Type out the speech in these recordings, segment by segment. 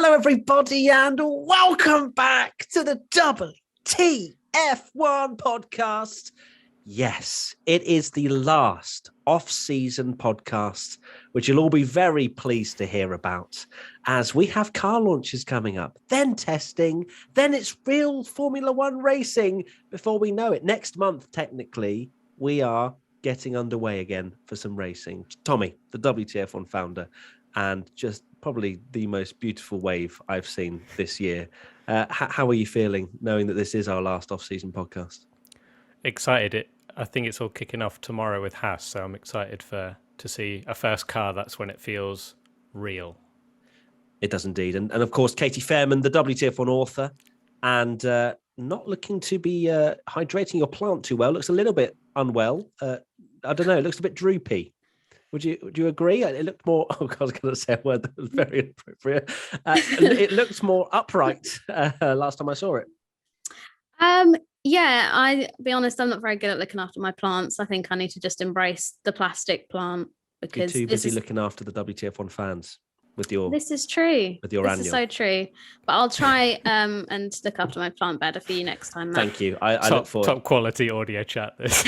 Hello, everybody, and welcome back to the WTF1 podcast. Yes, it is the last off-season podcast, which you'll all be very pleased to hear about, as we have car launches coming up, then testing, then it's real Formula One racing. Before we know it, next month, technically, we are getting underway again for some racing. Tommy, the WTF1 founder, and just probably the most beautiful wave I've seen this year. How are you feeling knowing that this is our last off-season podcast? Excited. I think it's all kicking off tomorrow with Haas, so I'm excited to see a first car. That's when it feels real. It does indeed. And of course, Katie Fairman, the WTF1 author, and not looking to be hydrating your plant too well. Looks a little bit unwell. I don't know. It looks a bit droopy. Would you agree? It looked more. Oh, God, I was going to say a word that was very inappropriate. It looked more upright last time I saw it. Yeah, I'll be honest, I'm not very good at looking after my plants. I think I need to just embrace the plastic plant because you're too busy looking after the WTF1 fans with your. This is true. With your This is so true. But I'll try and look after my plant better for you next time, Matt. Thank you. I look forward. Top quality audio chat. This.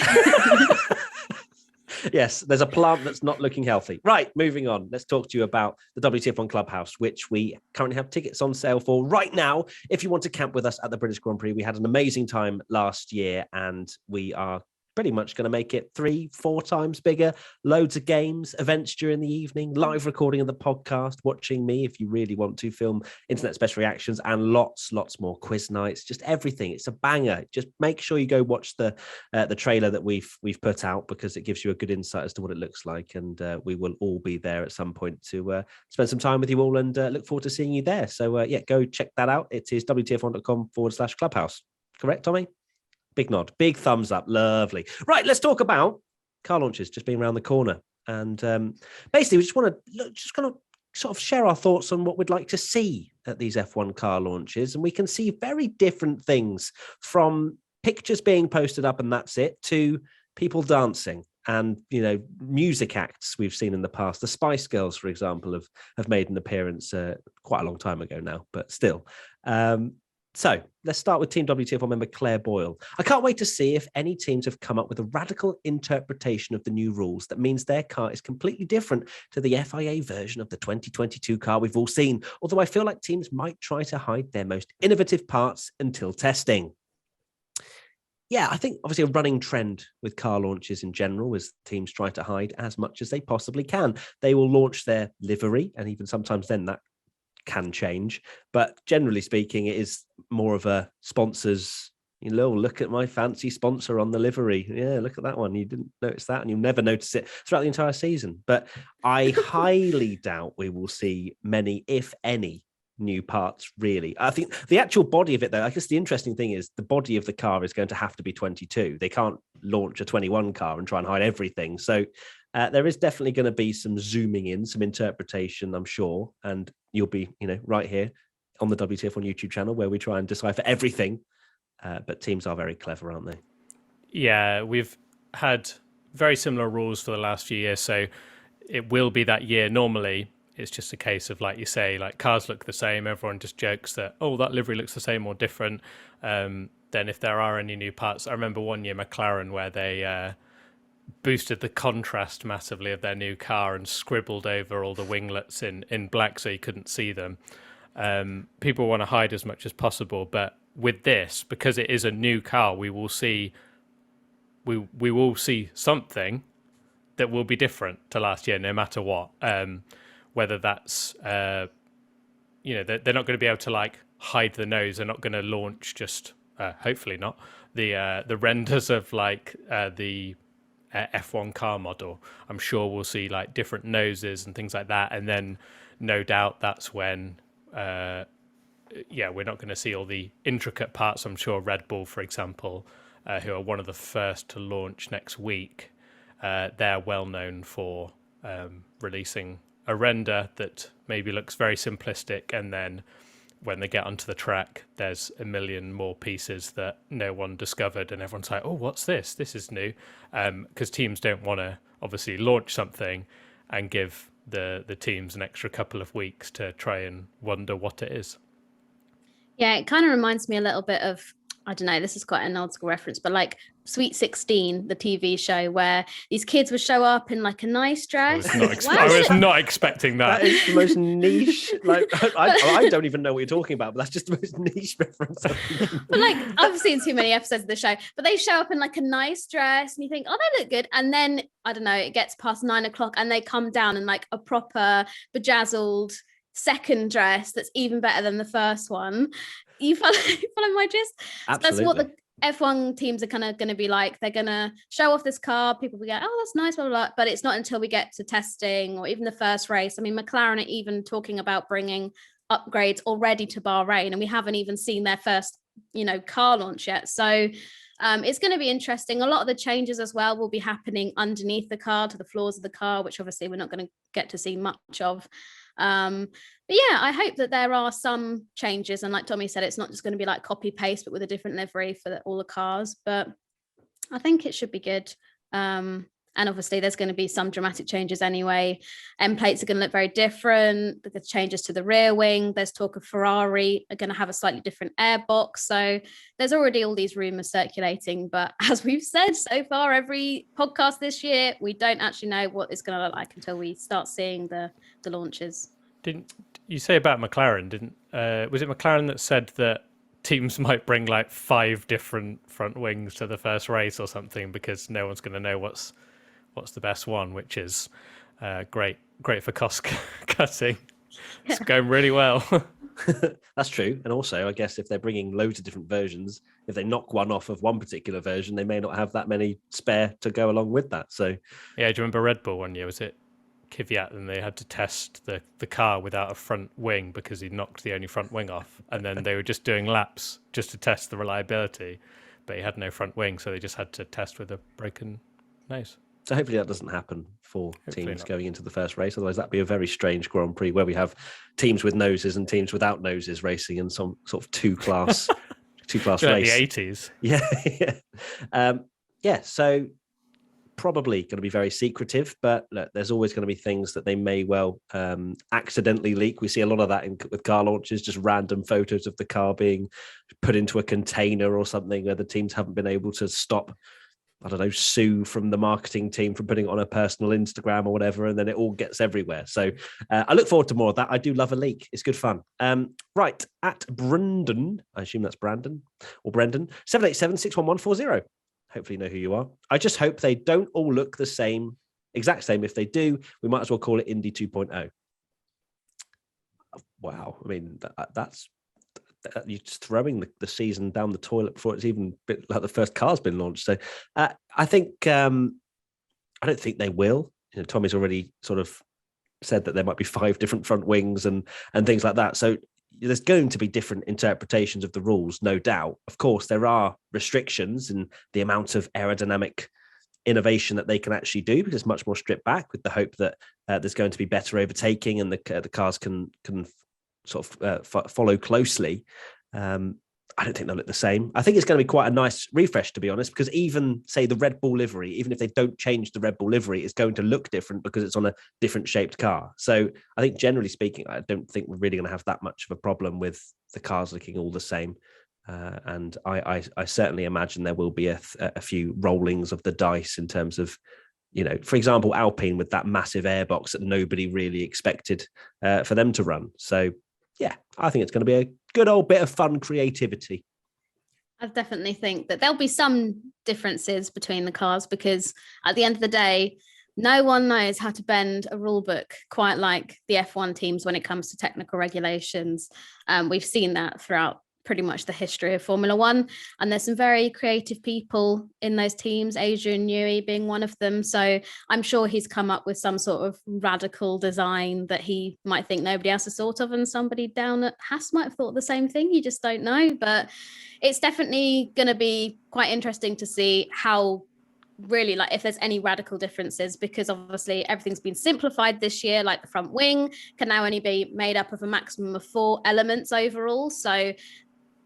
Yes, there's a plant that's not looking healthy. Right, moving on. Let's talk to you about the WTF1 Clubhouse, which we currently have tickets on sale for right now. If you want to camp with us at the British Grand Prix, we had an amazing time last year, and we are pretty much going to make it 3-4 times bigger. Loads of games, events during the evening, live recording of the podcast, watching me if you really want to, film internet special reactions, and lots more quiz nights, just everything. It's a banger. Just make sure you go watch the trailer that we've put out, because it gives you a good insight as to what it looks like, and we will all be there at some point to spend some time with you all, and look forward to seeing you there. So go check that out. It is wtf1.com/clubhouse. Correct, Tommy? Big nod, big thumbs up, lovely. Right, let's talk about car launches just being around the corner. And basically, we just want to kind of sort of share our thoughts on what we'd like to see at these F1 car launches. And we can see very different things, from pictures being posted up and that's it, to people dancing and, music acts we've seen in the past. The Spice Girls, for example, have made an appearance quite a long time ago now, but still. So let's start with Team WTF1 member Claire Boyle. I can't wait to see if any teams have come up with a radical interpretation of the new rules that means their car is completely different to the FIA version of the 2022 car we've all seen, although I feel like teams might try to hide their most innovative parts until testing. Yeah, I think obviously a running trend with car launches in general is teams try to hide as much as they possibly can. They will launch their livery, and even sometimes then that can change, but generally speaking, it is more of a sponsors. Look at my fancy sponsor on the livery. Yeah, look at that one. You didn't notice that, and you'll never notice it throughout the entire season. But I highly doubt we will see many, if any, new parts, really. I think the actual body of it, though, I guess the interesting thing is the body of the car is going to have to be 22. They can't launch a 21 car and try and hide everything. So there is definitely going to be some zooming in, some interpretation, I'm sure. And you'll be, right here on the WTF1 YouTube channel where we try and decipher everything. But teams are very clever, aren't they? Yeah, we've had very similar rules for the last few years. So it will be that year. Normally, it's just a case of, like you say, like cars look the same. Everyone just jokes that, that livery looks the same or different. Then if there are any new parts, I remember one year McLaren where they boosted the contrast massively of their new car and scribbled over all the winglets in black so you couldn't see them. People want to hide as much as possible, but with this, because it is a new car, we will see something that will be different to last year, no matter what. Whether that's they're not going to be able to like hide the nose. They're not going to launch just hopefully not the renders of like the F1 car model. I'm sure we'll see like different noses and things like that, and then no doubt that's when we're not going to see all the intricate parts. I'm sure Red Bull, for example, who are one of the first to launch next week, they're well known for releasing a render that maybe looks very simplistic, and then when they get onto the track, there's a million more pieces that no one discovered, and everyone's like, oh, what's this? This is new. Because teams don't want to obviously launch something and give the teams an extra couple of weeks to try and wonder what it is. Yeah, it kind of reminds me a little bit of, I don't know, this is quite an old school reference, but like Sweet 16, the TV show where these kids would show up in like a nice dress. I was not expecting that. That is the most niche. Like I don't even know what you're talking about, but that's just the most niche reference. But like I've seen too many episodes of the show, but they show up in like a nice dress and you think, oh, they look good. And then, I don't know, it gets past 9 o'clock and they come down in like a proper bejazzled second dress that's even better than the first one. You follow my gist? Absolutely. That's what the F1 teams are kind of going to be like. They're going to show off this car. People will go, oh, that's nice, blah, blah, blah. But it's not until we get to testing or even the first race. I mean, McLaren are even talking about bringing upgrades already to Bahrain, and we haven't even seen their first, car launch yet. So it's going to be interesting. A lot of the changes as well will be happening underneath the car to the floors of the car, which obviously we're not going to get to see much of. But yeah, I hope that there are some changes, and like Tommy said, it's not just going to be like copy paste but with a different livery for all the cars, but I think it should be good. And obviously there's going to be some dramatic changes anyway. End plates are going to look very different. The changes to the rear wing, there's talk of Ferrari are going to have a slightly different airbox, so there's already all these rumors circulating, but as we've said so far every podcast this year, we don't actually know what it's going to look like until we start seeing the launches. Didn't you say about McLaren? Was it McLaren that said that teams might bring like 5 different front wings to the first race or something because no one's going to know what's the best one, which is great for cost cutting. It's going really well. That's true. And also, I guess if they're bringing loads of different versions, if they knock one off of one particular version, they may not have that many spare to go along with that. So yeah, do you remember Red Bull one year? Was it Kvyat, and they had to test the car without a front wing because he knocked the only front wing off, and then they were just doing laps just to test the reliability, but he had no front wing, so they just had to test with a broken nose. So hopefully that doesn't happen for Hopefully teams not. going into the first race. Otherwise, that'd be a very strange Grand Prix where we have teams with noses and teams without noses racing in some sort of two-class race. Like the 80s. Yeah. So probably going to be very secretive, but look, there's always going to be things that they may well accidentally leak. We see a lot of that with car launches, just random photos of the car being put into a container or something where the teams haven't been able to stop, I don't know, Sue from the marketing team from putting it on her personal Instagram or whatever, and then it all gets everywhere. So I look forward to more of that. I do love a leak. It's good fun. Right, at Brendan, I assume that's Brandon or Brendan, 787-61140. Hopefully you know who you are. I just hope they don't all look the same, exact same. If they do, we might as well call it Indy 2.0. Wow. I mean, that's you're just throwing the season down the toilet before it's even been, like the first car's been launched. So I think I don't think they will. Tommy's already sort of said that there might be 5 different front wings and things like that. So there's going to be different interpretations of the rules, no doubt. Of course, there are restrictions in the amount of aerodynamic innovation that they can actually do, because it's much more stripped back, with the hope that there's going to be better overtaking and the cars can sort of follow closely. I don't think they'll look the same. I think it's going to be quite a nice refresh, to be honest, because even, say, the Red Bull livery, even if they don't change the Red Bull livery, it's going to look different because it's on a different shaped car. So I think, generally speaking, I don't think we're really going to have that much of a problem with the cars looking all the same. And I certainly imagine there will be a few rollings of the dice in terms of, for example, Alpine with that massive airbox that nobody really expected for them to run. So, yeah, I think it's going to be a good old bit of fun creativity. I definitely think that there'll be some differences between the cars, because at the end of the day, no one knows how to bend a rule book quite like the F1 teams when it comes to technical regulations. We've seen that throughout pretty much the history of Formula One, and there's some very creative people in those teams, Adrian Newey being one of them. So I'm sure he's come up with some sort of radical design that he might think nobody else has thought of, and somebody down at Haas might have thought the same thing. You just don't know. But it's definitely going to be quite interesting to see how, really, like, if there's any radical differences, because obviously everything's been simplified this year. Like the front wing can now only be made up of a maximum of 4 elements overall. So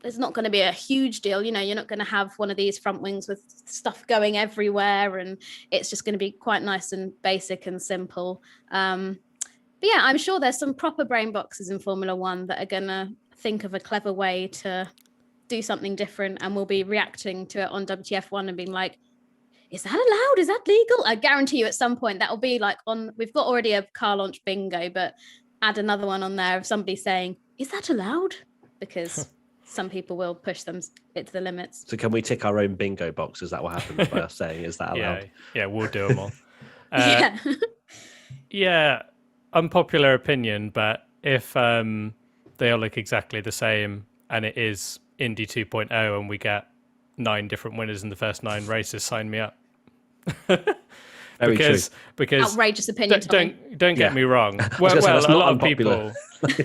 there's not going to be a huge deal. You're not going to have one of these front wings with stuff going everywhere, and it's just going to be quite nice and basic and simple. But yeah, I'm sure there's some proper brain boxes in Formula One that are going to think of a clever way to do something different, and we'll be reacting to it on WTF1 and being like, is that allowed? Is that legal? I guarantee you at some point that'll be like we've got already a car launch bingo, but add another one on there of somebody saying, is that allowed? Because some people will push it to the limits. So can we tick our own bingo box? Is that what happens by us saying, is that allowed? Yeah, we'll do them all. Yeah. Yeah, unpopular opinion, but if they all look exactly the same and it is Indy 2.0 and we get 9 different winners in the first 9 races, sign me up. Because outrageous opinion. Don't get me wrong. Well, a lot of people.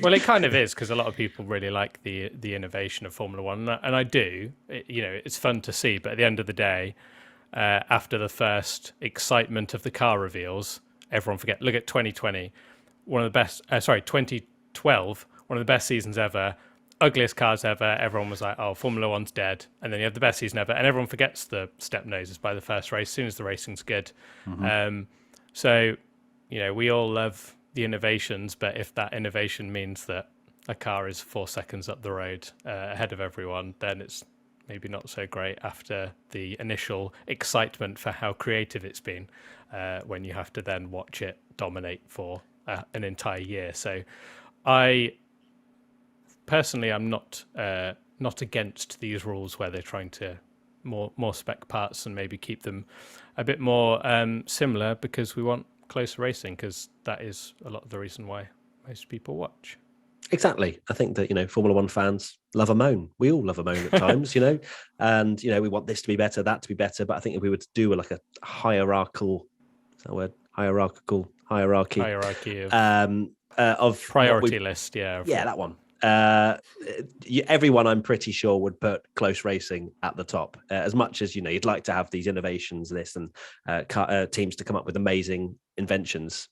Well, it kind of is, because a lot of people really like the innovation of Formula One, and I do. It's fun to see. But at the end of the day, after the first excitement of the car reveals, everyone forget. Look at 2020, 2012, one of the best seasons ever. Ugliest cars ever. Everyone was like, oh, Formula One's dead. And then you have the best season ever. And everyone forgets the step noses by the first race as soon as the racing's good. Mm-hmm. So, we all love the innovations, but if that innovation means that a car is 4 seconds up the road ahead of everyone, then it's maybe not so great after the initial excitement for how creative it's been, when you have to then watch it dominate for an entire year. So personally, I'm not against these rules where they're trying to more spec parts and maybe keep them a bit more similar, because we want closer racing, because that is a lot of the reason why most people watch. Exactly. I think that, Formula One fans love a moan. We all love a moan at times, and, we want this to be better, that to be better. But I think if we were to do like a hierarchy of priority list. Yeah, that one. Everyone, I'm pretty sure, would put close racing at the top. As much as you'd like to have these innovations list and teams to come up with amazing inventions,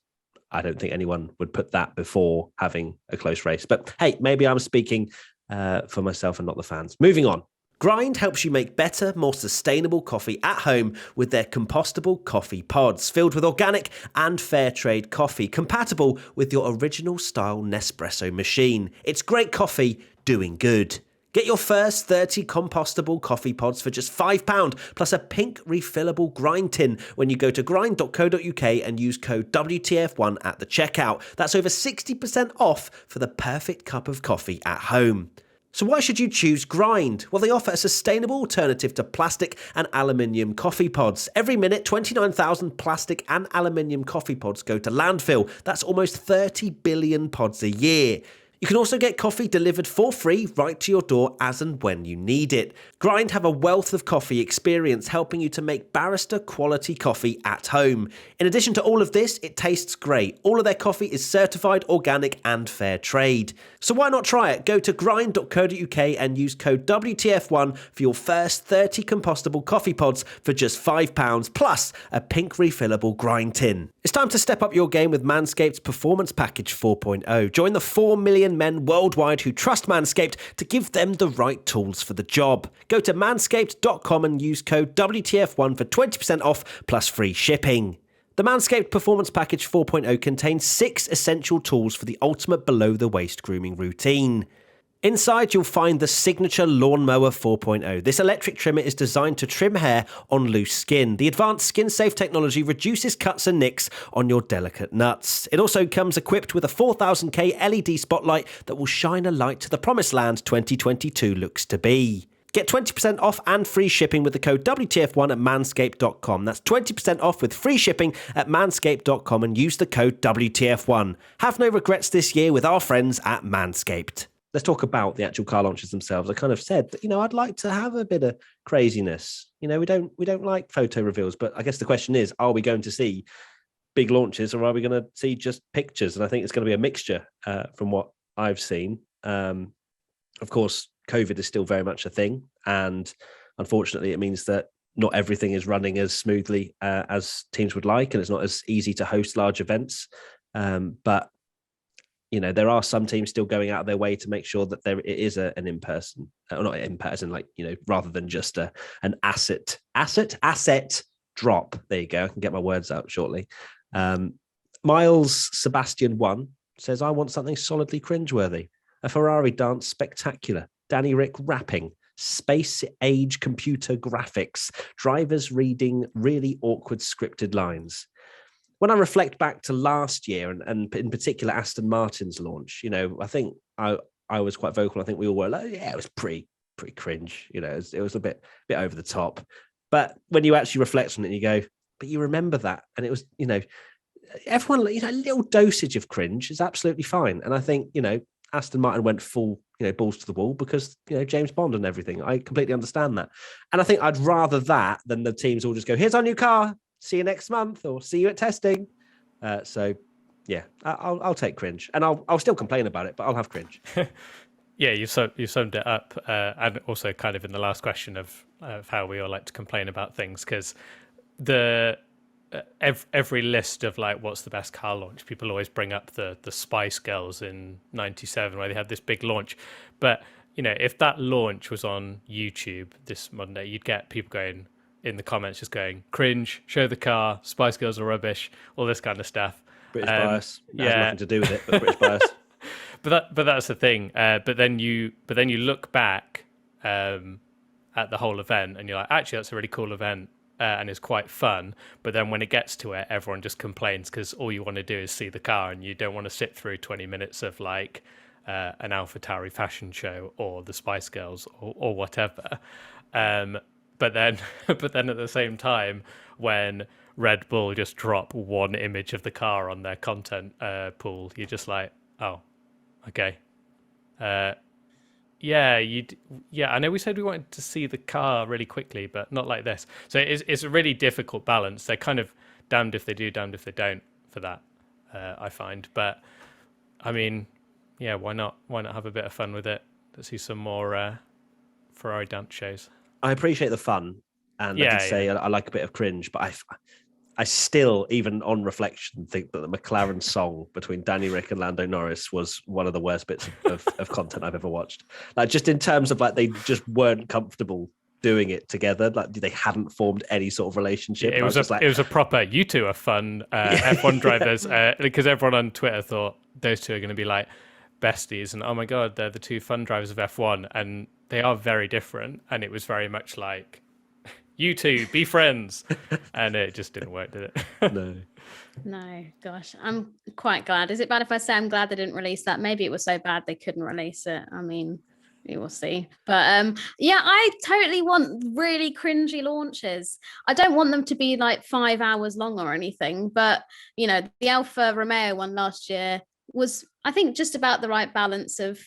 I don't think anyone would put that before having a close race. But hey, maybe I'm speaking for myself and not the fans. Moving on. Grind helps you make better, more sustainable coffee at home with their compostable coffee pods, filled with organic and fair trade coffee, compatible with your original style Nespresso machine. It's great coffee doing good. Get your first 30 compostable coffee pods for just £5 plus a pink refillable grind tin when you go to grind.co.uk and use code WTF1 at the checkout. That's over 60% off for the perfect cup of coffee at home. So why should you choose Grind? Well, they offer a sustainable alternative to plastic and aluminium coffee pods. Every minute, 29,000 plastic and aluminium coffee pods go to landfill. That's almost 30 billion pods a year. You can also get coffee delivered for free right to your door as and when you need it. Grind have a wealth of coffee experience, helping you to make barista quality coffee at home. In addition to all of this, it tastes great. All of their coffee is certified organic and fair trade. So why not try it? Go to grind.co.uk and use code WTF1 for your first 30 compostable coffee pods for just £5 plus a pink refillable grind tin. It's time to step up your game with Manscaped's Performance Package 4.0. Join the 4 million men worldwide who trust Manscaped to give them the right tools for the job. Go to manscaped.com and use code WTF1 for 20% off plus free shipping. The Manscaped Performance Package 4.0 contains 6 essential tools for the ultimate below-the-waist grooming routine. Inside, you'll find the signature Lawnmower 4.0. This electric trimmer is designed to trim hair on loose skin. The advanced skin-safe technology reduces cuts and nicks on your delicate nuts. It also comes equipped with a 4000K LED spotlight that will shine a light to the promised land 2022 looks to be. Get 20% off and free shipping with the code WTF1 at manscaped.com. That's 20% off with free shipping at manscaped.com and use the code WTF1. Have no regrets this year with our friends at Manscaped. Let's talk about the actual car launches themselves. I kind of said that, I'd like to have a bit of craziness. We don't like photo reveals, but I guess the question is, are we going to see big launches or are we going to see just pictures? And I think it's going to be a mixture from what I've seen. Of course, COVID is still very much a thing. And unfortunately, it means that not everything is running as smoothly as teams would like. And it's not as easy to host large events. But there are some teams still going out of their way to make sure that it is an in-person, or not in-person, rather than just an asset drop. There you go. I can get my words out shortly. Miles Sebastian 1 says, I want something solidly cringeworthy. A Ferrari dance spectacular. Danny Rick rapping. Space age computer graphics. Drivers reading really awkward scripted lines. When I reflect back to last year and in particular Aston Martin's launch, I think I was quite vocal. I think we all were like, yeah, it was pretty cringe. It was a bit over the top. But when you actually reflect on it, you go, but you remember that, and it was, everyone, a little dosage of cringe is absolutely fine. And I think, Aston Martin went full, balls to the wall because, James Bond and everything. I completely understand that. And I think I'd rather that than the teams all just go, here's our new car. See you next month, or see you at testing. So, yeah, I'll take cringe, and I'll still complain about it, but I'll have cringe. Yeah, you summed it up, and also kind of in the last question of how we all like to complain about things, because the every list of like what's the best car launch, people always bring up the Spice Girls in '97 where they had this big launch, but if that launch was on YouTube this Monday, you'd get people going in the comments just going cringe, show the car, Spice Girls are rubbish, all this kind of stuff. British bias. That has nothing to do with it, but British bias. But that's the thing. But then you look back at the whole event and you're like, actually, that's a really cool event and it's quite fun. But then when it gets to it, everyone just complains because all you want to do is see the car and you don't want to sit through 20 minutes of like an AlphaTauri fashion show or the Spice Girls or whatever. But then at the same time, when Red Bull just drop one image of the car on their content pool, you're just like, oh, okay. I know we said we wanted to see the car really quickly, but not like this. So it's a really difficult balance. They're kind of damned if they do, damned if they don't for that, I find. But, I mean, yeah, why not? Why not have a bit of fun with it? Let's see some more Ferrari dance shows. I appreciate the fun, and I did say I like a bit of cringe, but I still, even on reflection, think that the McLaren song between Danny Rick and Lando Norris was one of the worst bits of content I've ever watched. Like, just in terms of like, they just weren't comfortable doing it together. Like, they hadn't formed any sort of relationship. It was a proper, you two are fun F1 drivers, because everyone on Twitter thought those two are going to be like besties, and oh my God, they're the two fun drivers of F1, and they are very different. And it was very much like, you two, be friends. And it just didn't work, did it? No, gosh, I'm quite glad. Is it bad if I say I'm glad they didn't release that? Maybe it was so bad they couldn't release it. I mean, we will see. But yeah, I totally want really cringy launches. I don't want them to be like 5 hours long or anything. But, the Alfa Romeo one last year was, I think, just about the right balance of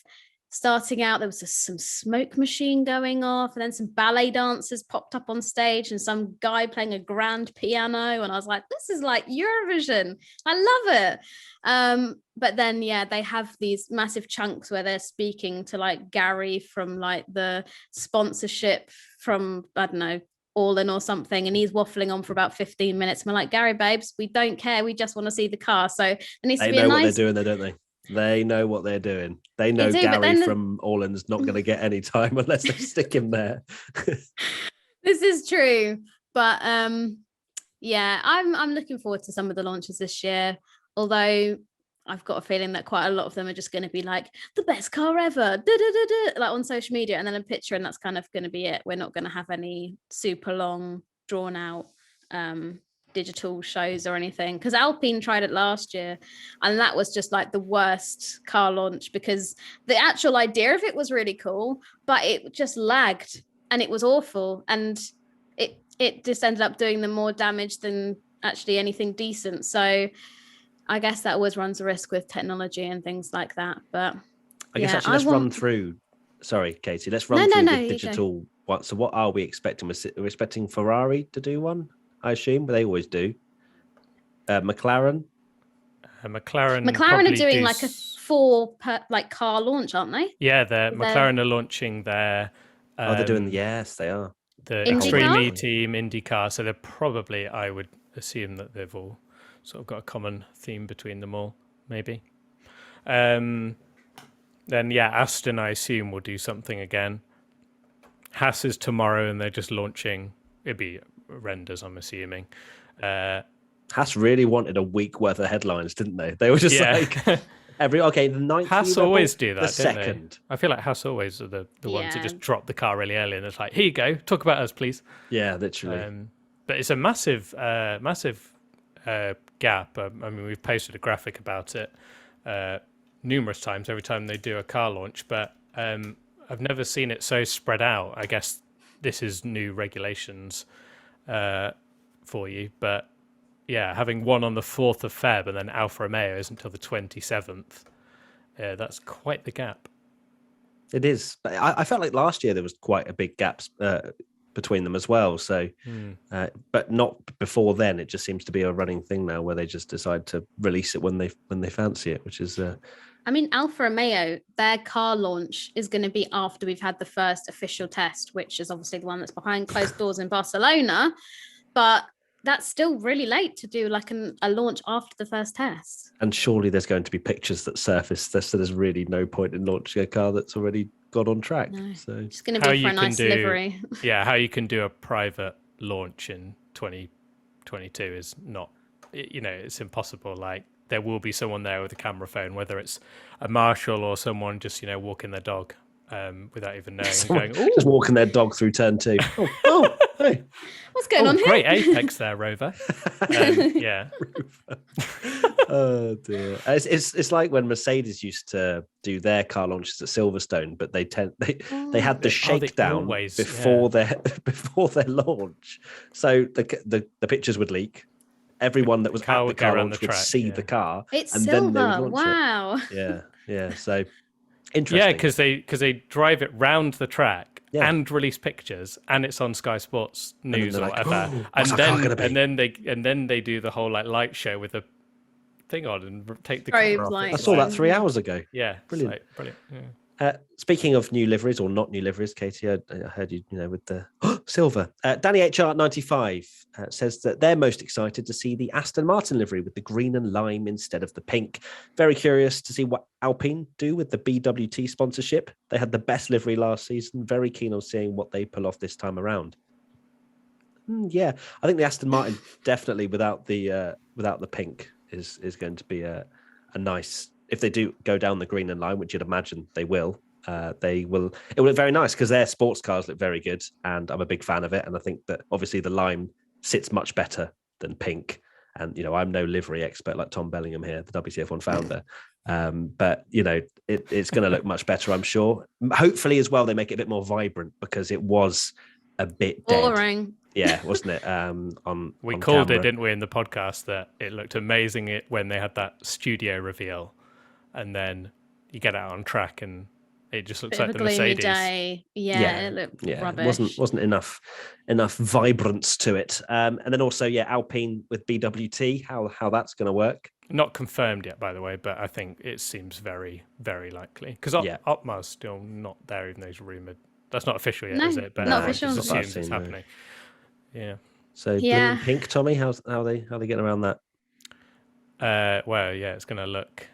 starting out. There was some smoke machine going off, and then some ballet dancers popped up on stage and some guy playing a grand piano. And I was like, this is like Eurovision. I love it. But then, they have these massive chunks where they're speaking to like Gary from like the sponsorship from, I don't know, All In or something, and he's waffling on for about 15 minutes. And we're like, Gary, babes, we don't care. We just want to see the car. So there needs to be a nice... They know what they're doing, don't they? They know what they're doing. They know Gary from All In's not going to get any time unless they stick him there. This is true. But I'm looking forward to some of the launches this year. Although I've got a feeling that quite a lot of them are just going to be like the best car ever, like on social media, and then a picture, and that's kind of going to be it. We're not going to have any super long, drawn out digital shows or anything, because Alpine tried it last year and that was just like the worst car launch, because the actual idea of it was really cool, but it just lagged and it was awful, and it just ended up doing them more damage than actually anything decent. So I guess that always runs a risk with technology and things like that. But I guess actually run through, sorry Katie, let's run through the digital one. So what are we expecting? We're expecting Ferrari to do one, I assume, but they always do. McLaren are doing like a 4 car launch, aren't they? Yeah, McLaren are launching their. They're doing. Yes, they are. The Extreme E team IndyCar. So they're probably, I would assume that they've all sort of got a common theme between them all, maybe. Then Aston, I assume, will do something again. Haas is tomorrow, and they're just launching. It'd be renders, I'm assuming. Haas Haas really wanted a week worth of headlines, didn't they? They were just like the 9th. Haas always do that, the don't second. they? I feel like Haas always are the ones that Yeah. just drop the car really early and it's like, here you go, talk about us, please. Yeah, literally. But it's a massive gap. I mean, we've posted a graphic about it numerous times every time they do a car launch, but I've never seen it so spread out. I guess this is new regulations for you, but yeah, having one on the 4th of Feb and then Alfa Romeo is until the 27th. That's quite the gap. It is. But I felt like last year there was quite a big gap between them as well. So, but not before then. It just seems to be a running thing now where they just decide to release it when they fancy it, which is. I mean, Alfa Romeo, their car launch is going to be after we've had the first official test, which is obviously the one that's behind closed doors in Barcelona. But that's still really late to do like a launch after the first test. And surely there's going to be pictures that surface. So there's really no point in launching a car that's already got on track. No, so it's going to be for a nice livery. Yeah, how you can do a private launch in 2022 is not, it's impossible. Like there will be someone there with a camera phone, whether it's a marshal or someone just, walking their dog without even knowing. Just walking their dog through turn 2. Oh, hey. What's going on here? Great apex there, Rover. Yeah. Oh dear. It's like when Mercedes used to do their car launches at Silverstone, but they had the shakedown before their launch, so the pictures would leak. Everyone that was at the car launch would see the car. It's and silver. Then they would launch Wow. it. Yeah. So interesting. Yeah, because they drive it round the track and release pictures, and it's on Sky Sports News or whatever. And then they do the whole light show with a thing on and take the camera off. I saw that 3 hours ago. Yeah, brilliant. Brilliant. Yeah. Speaking of new liveries or not new liveries, Katie, I heard you with the silver. Danny HR95 says that they're most excited to see the Aston Martin livery with the green and lime instead of the pink. Very curious to see what Alpine do with the BWT sponsorship. They had the best livery last season. Very keen on seeing what they pull off this time around. Yeah, I think the Aston Martin definitely without the pink is going to be a nice. If they do go down the green and lime, which you'd imagine they will. It will look very nice because their sports cars look very good, and I'm a big fan of it. And I think that obviously the lime sits much better than pink. And I'm no livery expert like Tom Bellingham here, the WTF1 founder. But it's going to look much better, I'm sure. Hopefully, as well, they make it a bit more vibrant because it was a bit boring. Yeah, wasn't it? We called it, didn't we, in the podcast that it looked amazing when they had that studio reveal, and then you get out on track and it just looks like the Mercedes. Day. Yeah, it looked rubbish. Wasn't enough vibrance to it. And then also, Alpine with BWT, how that's going to work. Not confirmed yet, by the way, but I think it seems very, very likely because Otmar's still not there, even though he's rumored. That's not official yet, is it? But not official. It assumes it's happening. Yeah. So blue and pink, Tommy, how they getting around that? It's going to look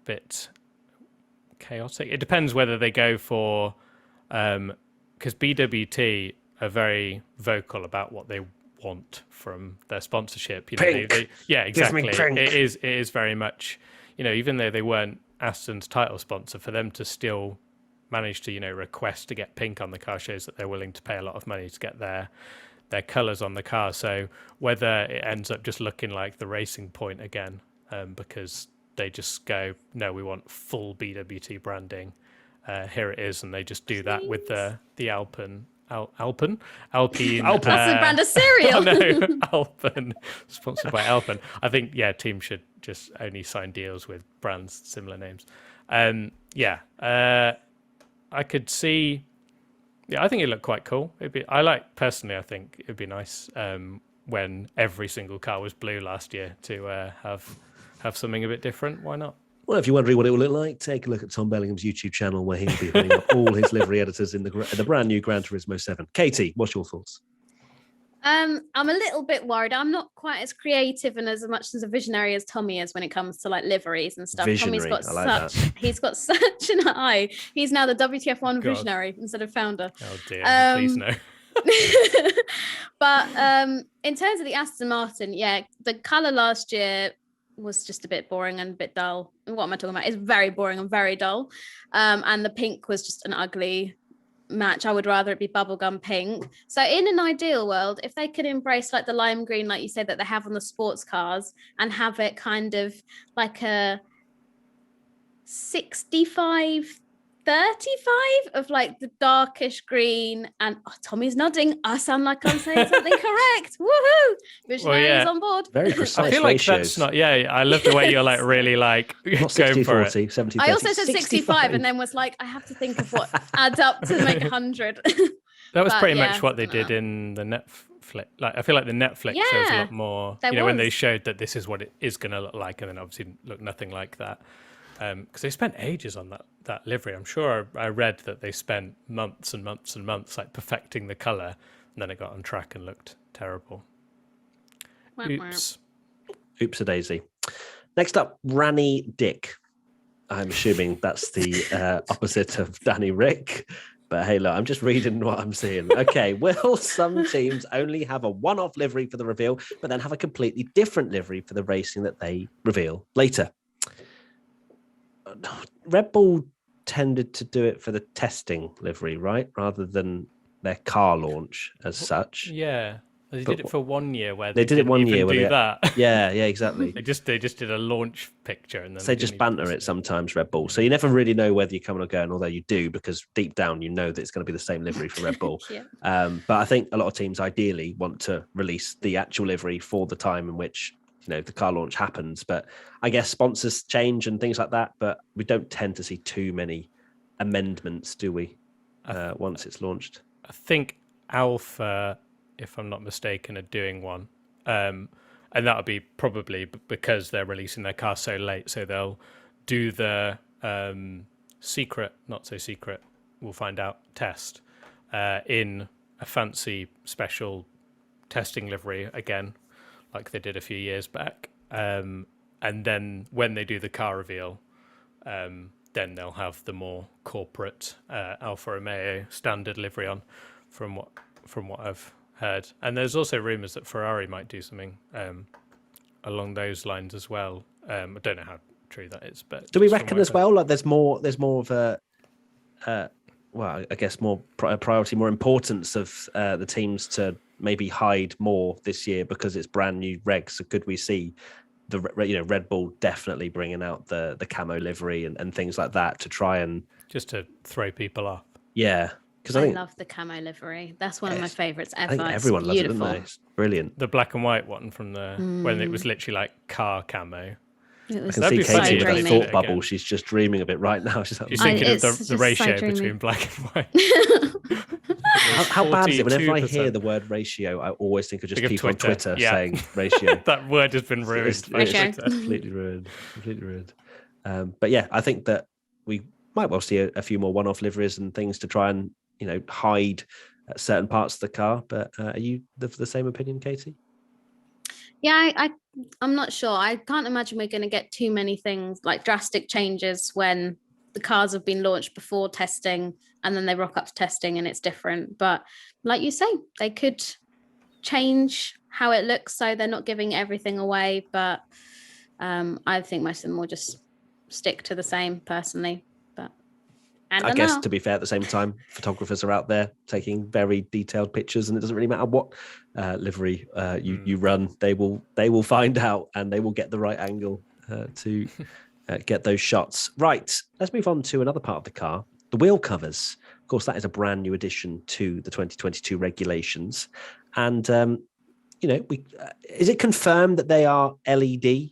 bit chaotic. It depends whether they go for because BWT are very vocal about what they want from their sponsorship. Pink. Exactly. Pink. It is very much. Even though they weren't Aston's title sponsor, for them to still manage to request to get pink on the car shows that they're willing to pay a lot of money to get their colours on the car. So whether it ends up just looking like the Racing Point again, because they just go, no, we want full BWT branding. Here it is, and they just do that with the Alpine. Alpine. That's the brand of cereal. No, Alpine, sponsored by Alpine. I think teams should just only sign deals with brands similar names. I could see. Yeah, I think it looked quite cool. I think it'd be nice when every single car was blue last year to have something a bit different. Why not? Well, if you're wondering what it will look like, take a look at Tom Bellingham's YouTube channel where he'll be putting up all his livery editors in the brand new Gran Turismo 7. Katie, what's your thoughts? I'm a little bit worried. I'm not quite as creative and as much as a visionary as Tommy is when it comes to liveries and stuff. Visionary. He's got such an eye. He's now the WTF1 visionary instead of founder. Oh dear, please no. But in terms of the Aston Martin, yeah, the colour last year was just a bit boring and a bit dull. What am I talking about? It's very boring and very dull. And the pink was just an ugly match. I would rather it be bubblegum pink. So in an ideal world, if they could embrace like the lime green, like you said, that they have on the sports cars, and have it kind of like a 65 35 of like the darkish green, and Tommy's nodding. I sound like I'm saying something correct. Woohoo! Visionaries on board. Very precise. I feel like ratios. that's not. Yeah, I love the way you're like really like Not going 60, for 40, it. 70, I also 30, said 65 and then was like, I have to think of what adds up to make 100. That was But pretty yeah, much what they did in the Netflix. Like, I feel like the Netflix shows a Yeah, lot more. there You know, when they was. showed that this is what it is going to look like, and then obviously look nothing like that. Because they spent ages on that livery. I'm sure I read that they spent months and months and months like perfecting the color, and then it got on track and looked terrible. Oops. Oops a daisy. Next up, Ranny Dick. I'm assuming that's the opposite of Danny Rick. But hey, look, I'm just reading what I'm seeing. Okay, will some teams only have a one-off livery for the reveal, but then have a completely different livery for the racing that they reveal later? Red Bull tended to do it for the testing livery, right? Rather than their car launch as such. Yeah. They But did it for 1 year where they did it didn't 1 even year where do they- that. Yeah, exactly. They just did a launch picture, and then So they just banter it sometimes, Red Bull. So you never really know whether you're coming or going, although you do, because deep down you know that it's going to be the same livery for Red Bull. Yeah. But I think a lot of teams ideally want to release the actual livery for the time in which the car launch happens. But I guess sponsors change and things like that. But we don't tend to see too many amendments, do we? Once it's launched. I think Alpha, if I'm not mistaken, are doing one. And that'll be probably because they're releasing their car so late. So they'll do the secret, not so secret, we'll find out, test in a fancy special testing livery again, like they did a few years back. And then when they do the car reveal, then they'll have the more corporate Alfa Romeo standard livery on, from what I've heard. And there's also rumours that Ferrari might do something along those lines as well. I don't know how true that is, but Do we just from reckon what as I've well? Like there's more of a, well, I guess more priority, more importance of the teams to maybe hide more this year because it's brand new regs. So could we see the Red Bull definitely bringing out the camo livery and things like that to try and just to throw people off. Yeah, because I I think love the camo livery. That's one of my favorites I ever. think everyone it's loves it, beautiful. doesn't they? It's brilliant. The black and white one from the when it was literally like car camo. It I was can That'd see be funny Katie if with they a did thought it bubble. again. She's just dreaming of it right now. She's like, You're thinking of it's the just so ratio dreamy. between black and white. how bad is it? Whenever I 42%. hear the word ratio, I always think of just Think of people on Twitter yeah. saying ratio. That word has been ruined. It's by Ratio. Twitter. completely ruined. Completely ruined. But yeah, I think that we might well see a few more one-off liveries and things to try and hide certain parts of the car. But are you the same opinion, Katie? Yeah, I'm not sure. I can't imagine we're going to get too many things like drastic changes when the cars have been launched before testing and then they rock up to testing and it's different. But like you say, they could change how it looks so they're not giving everything away. But I think most of them will just stick to the same personally. But I guess to be fair, at the same time, photographers are out there taking very detailed pictures, and it doesn't really matter what livery you run. They will find out, and they will get the right angle to get those shots. Right, let's move on to another part of the car, the wheel covers. Of course, that is a brand new addition to the 2022 regulations, and is it confirmed that they are LED?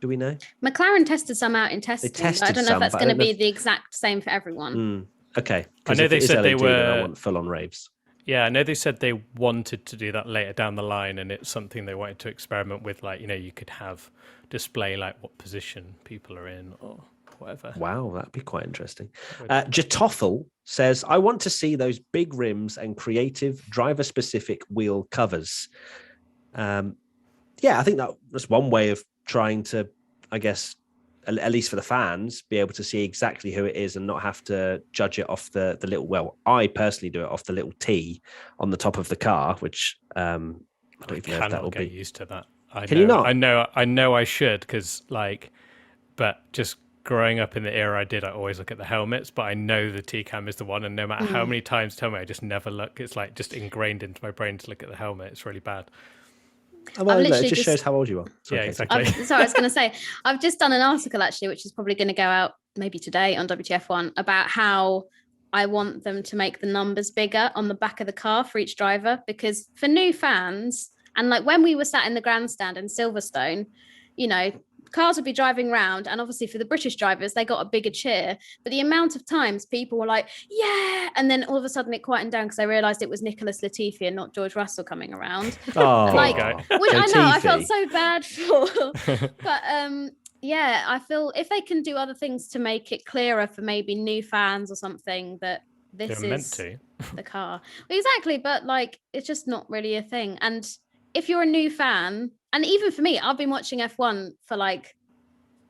Do we know? McLaren tested some out in testing. But I don't know if that's going to be the exact same for everyone. Okay. I know they said they were. Then I want full-on raves. Yeah, I know they said they wanted to do that later down the line, and it's something they wanted to experiment with. Like, you could have display like what position people are in or whatever. Wow, that'd be quite interesting. Jatoffel says, I want to see those big rims and creative driver-specific wheel covers. Yeah, I think that's one way of trying to, I guess, at least for the fans, be able to see exactly who it is and not have to judge it off the little. Well, I personally do it off the little T on the top of the car, which I don't even know if that will get be used to that. Can you not? I know I should, because but just growing up in the era I did, I always look at the helmets, but I know the T-cam is the one, and no matter how many times tell me, I just never look. It's like just ingrained into my brain to look at the helmet. It's really bad. Well, it just shows how old you are. Yeah, exactly. Sorry, I was going to say, I've just done an article actually, which is probably going to go out maybe today on WTF1, about how I want them to make the numbers bigger on the back of the car for each driver, because for new fans, and like when we were sat in the grandstand in Silverstone, you know, cars would be driving around, and obviously for the British drivers, they got a bigger cheer, but the amount of times people were like, yeah, and then all of a sudden it quietened down because they realized it was Nicholas Latifi and not George Russell coming around. Oh, which I know I felt so bad for. But yeah, I feel if they can do other things to make it clearer for maybe new fans or something, that this is the car. Exactly, but like it's just not really a thing. And if you're a new fan, and even for me, I've been watching F1 for like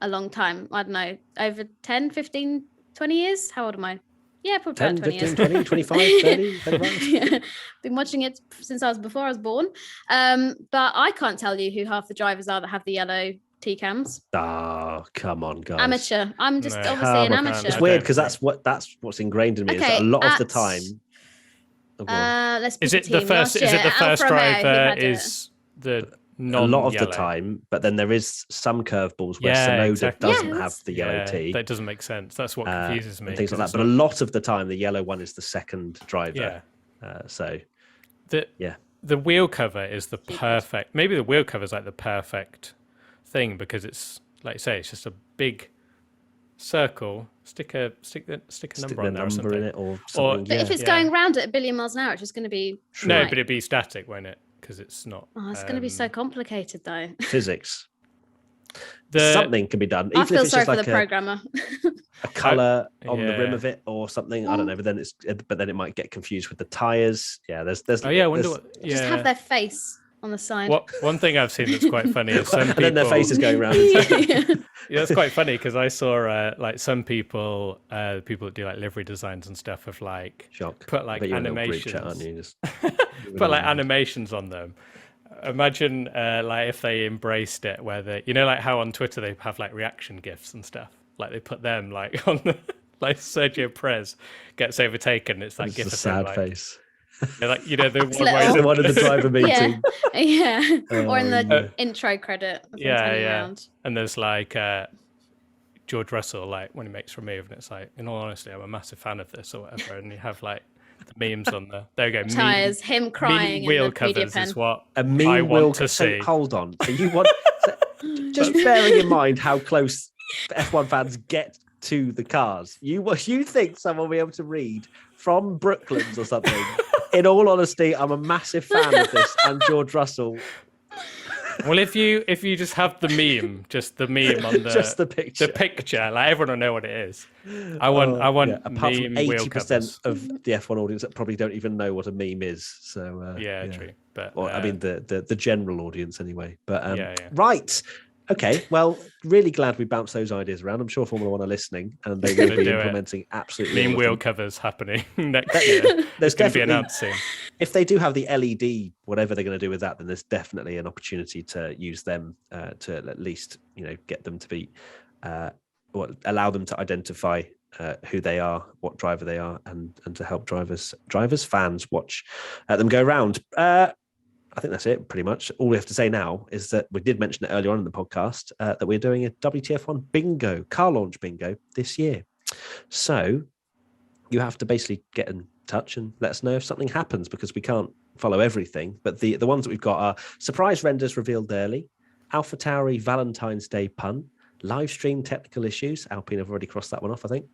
a long time. I don't know, over 10, 15, 20 years. How old am I? Yeah, probably 10, 20 15, years. 20, 25, 30, 35. Yeah. Been watching it since before I was born. But I can't tell you who half the drivers are that have the yellow T-cams. Oh, come on, guys. Amateur. I'm just obviously an amateur. It's weird because that's what's ingrained in me. Okay, is that a lot of the time. Let's is it the first? Is it the first driver? Is the a lot of the time, but then there is some curveballs where Tsunoda doesn't have the yellow T. That doesn't make sense. That's what confuses me. And things like that. But a lot of the time, the yellow one is the second driver. The wheel cover is the perfect. Maybe the wheel cover is like the perfect thing, because it's like you say, it's just a big circle. Stick a number on there or something. In it or something. But if it's going round at 1 billion miles an hour, it's just going to be no, but it'd be static, won't it? Because it's not. Oh, it's going to be so complicated, though. Physics. Something can be done. I feel sorry for the programmer. A color on the rim of it or something. I don't know. But then it might get confused with the tires. Yeah, there's. Oh yeah, I wonder what. Just have their face on the side. One thing I've seen that's quite funny is some people. And then their face is going around. Yeah, it's quite funny because I saw like some people, people that do like livery designs and stuff, have like put like animations, put like animations on them. Imagine like if they embraced it, where they, like how on Twitter they have like reaction gifs and stuff. Like they put them like on the, like Sergio Perez gets overtaken. It's that gif of sad like, face. Like the one in the driver meeting. Yeah. Or in the intro credit. Around. And there's like George Russell, like when he makes a move, and it's like, in all honesty, I'm a massive fan of this or whatever. And you have like the memes on there we go. Tires, him crying in wheel the covers pen. is what a meme I want to see. Hold on. So you want just bearing in mind how close F1 fans get to the cars. You think someone will be able to read from Brooklands or something? In all honesty, I'm a massive fan of this and George Russell. Well, if you just have the meme, on just the picture, like everyone will know what it is. I want apart from meme 80% of the F1 audience that probably don't even know what a meme is. So true. But I mean the general audience anyway. But right. Okay, well, really glad we bounced those ideas around. I'm sure Formula One are listening, and they will be implementing absolutely meme wheel covers happening next year. There's going to be announced soon. If they do have the LED, whatever they're going to do with that, then there's definitely an opportunity to use them to at least get them to be, allow them to identify who they are, what driver they are, and to help fans watch them go around. I think that's it, pretty much. All we have to say now is that we did mention it earlier on in the podcast that we're doing a WTF1 bingo, car launch bingo this year. So you have to basically get in touch and let us know if something happens, because we can't follow everything. But the ones that we've got are surprise renders revealed early, AlphaTauri Valentine's Day pun, live stream technical issues. Alpine have already crossed that one off, I think.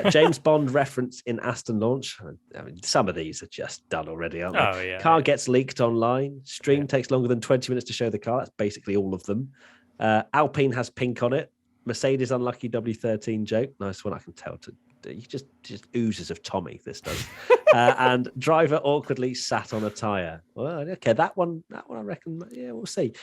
James Bond reference in Aston launch. I mean, some of these are just done already, aren't they? Oh, yeah. Car gets leaked online. Stream takes longer than 20 minutes to show the car. That's basically all of them. Alpine has pink on it. Mercedes unlucky W13 joke. Nice one. I can tell. You just oozes of Tommy, this does. And driver awkwardly sat on a tyre. Well, okay, that one I reckon, yeah, we'll see.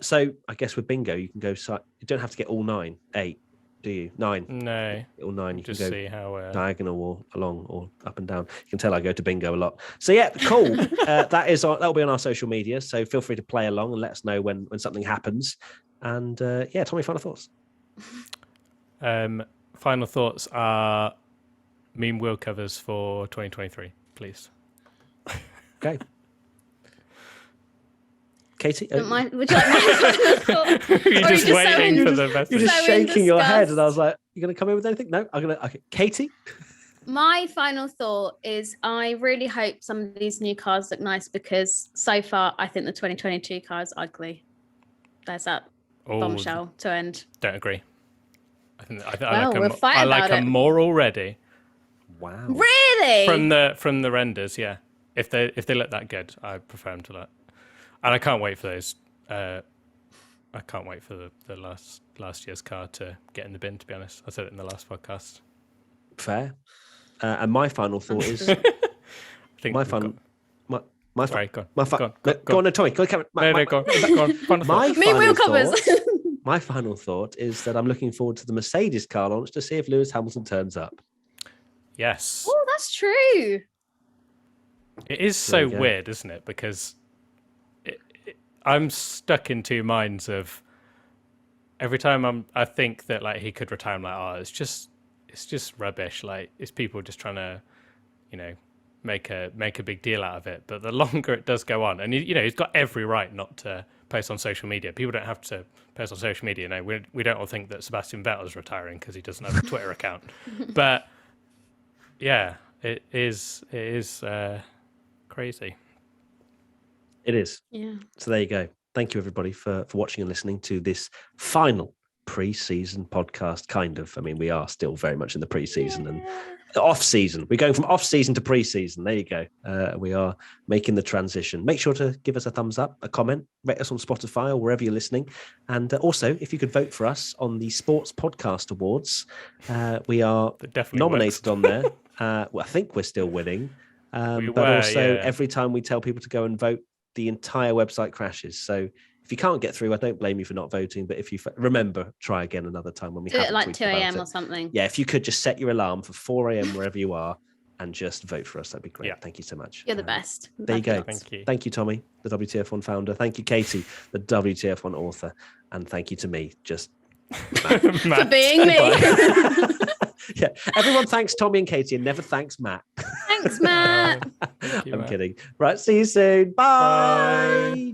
So I guess with bingo, you can go, you don't have to get all 9, 8, Do you? 9. No. Or 9. You Just can go see how. diagonal or along or up and down. You can tell I go to bingo a lot. So yeah, cool. That'll be on our social media. So feel free to play along and let us know when something happens. And yeah, Tommy, final thoughts. Final thoughts are meme wheel covers for 2023, please. Okay. Katie, Would you like my final thought? You're Or are you just waiting so for in- the you're message. just So in shaking your head, and I disgust. was like, "You're going to come in with anything?" No, I'm going to. Okay. Katie. My final thought is I really hope some of these new cars look nice because so far I think the 2022 car is ugly. There's that bombshell to end. Don't agree. I Well, we'll fight I like about them it. more already Wow. Really? from the renders. Yeah, if they look that good, I prefer them to look. And I can't wait for those. I can't wait for the last year's car to get in the bin. To be honest, I said it in the last podcast. Fair. And my final thought is I think my we've final. got- My Sorry, go on. my Go on, go on, no, Tommy. Go on, Cameron. Go on. Final My thought. Me wheel final covers. thought. My final thought is that I'm looking forward to the Mercedes car launch to see if Lewis Hamilton turns up. Yes, Oh, that's true. it is There so you go. weird, isn't it? Because I'm stuck in two minds of every time I think that like he could retire. I'm like, oh, it's just rubbish. Like it's people just trying to, make a big deal out of it. But the longer it does go on, and he's got every right not to post on social media. People don't have to post on social media. No, we don't all think that Sebastian Vettel is retiring because he doesn't have a Twitter account. But yeah, it is crazy. It is. Yeah. So there you go. Thank you, everybody, for watching and listening to this final pre-season podcast. Kind of. I mean, we are still very much in the pre-season and off-season. We're going from off-season to pre-season. There you go. We are making the transition. Make sure to give us a thumbs up, a comment, rate us on Spotify or wherever you're listening. And also, if you could vote for us on the Sports Podcast Awards, we are That definitely nominated works. on there. Well, I think we're still winning. We But were, also, yeah. every time we tell people to go and vote, the entire website crashes. So if you can't get through, I don't blame you for not voting. But if you remember, try again another time when we Do it haven't like tweeted 2 about a.m. it. or something. Yeah, if you could just set your alarm for 4 a.m. wherever you are and just vote for us, that'd be great. Yeah. Thank you so much. You're the best. There you Love go. lots. Thank you. Thank you, Tommy, the WTF1 founder. Thank you, Katie, the WTF1 author. And thank you to me, just For being me. yeah. Everyone thanks Tommy and Katie and never thanks Matt. Thanks, Matt. Thank you, I'm Matt. kidding. Right, see you soon. Bye.